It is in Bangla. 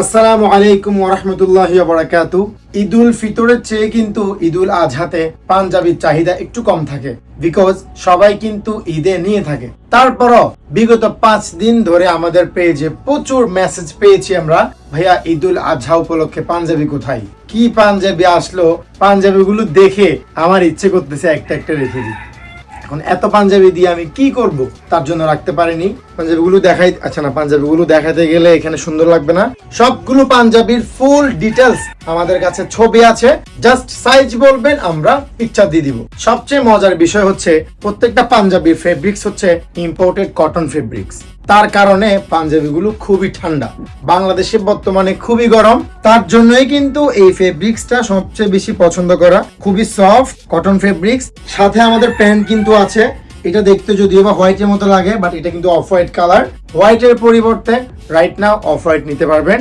আসসালামু আলাইকুম ওয়া রাহমাতুল্লাহি ওয়া বারাকাতু। ঈদুল ফিতরের চেয়ে কিন্তু ঈদুল আজহাতে পাঞ্জাবির চাহিদা একটু কম থাকে, বিকজ সবাই কিন্তু ঈদে নিয়ে থাকে। তারপরও বিগত 5 দিন ধরে আমাদের পেজে প্রচুর মেসেজ পেয়েছি আমরা, ভাইয়া ঈদুল আজহা উপলক্ষে পাঞ্জাবি কোথায়, কি পাঞ্জাবি আসলো। পাঞ্জাবিগুলো দেখে আমার ইচ্ছে করতেছে একটা একটা রেখে দিই। এখন এত পাঞ্জাবি দিয়ে আমি কি করব, তার জন্য রাখতে পারিনি। পাঞ্জাবিগুলো দেখাই, আচ্ছা না, পাঞ্জাবিগুলো দেখাতে গেলে এখানে সুন্দর লাগবে না। সবগুলো পাঞ্জাবির ফুল ডিটেলস আমাদের কাছে ছবি আছে, জাস্ট সাইজ বলবেন, আমরা পিকচার দিয়ে দিব। সবচেয়ে মজার বিষয় হচ্ছে প্রত্যেকটা পাঞ্জাবির ফেব্রিক্স হচ্ছে ইম্পোর্টেড কটন ফেব্রিক্স। তার কারণে পাঞ্জাবিগুলো খুবই ঠান্ডা, বাংলাদেশে বর্তমানে খুবই গরম, তার জন্যই কিন্তু এই ফেব্রিক্সটা সবচেয়ে বেশি পছন্দ করা। খুবই সফট কটন ফেব্রিক্স। সাথে আমাদের প্যান্ট কিন্তু আছে, এটা দেখতে যদিও বা হোয়াইটের মতো লাগে, বাট এটা কিন্তু অফ হোয়াইট কালার। হোয়াইটের পরিবর্তে রাইট নাও অফ হোয়াইট নিতে পারবেন।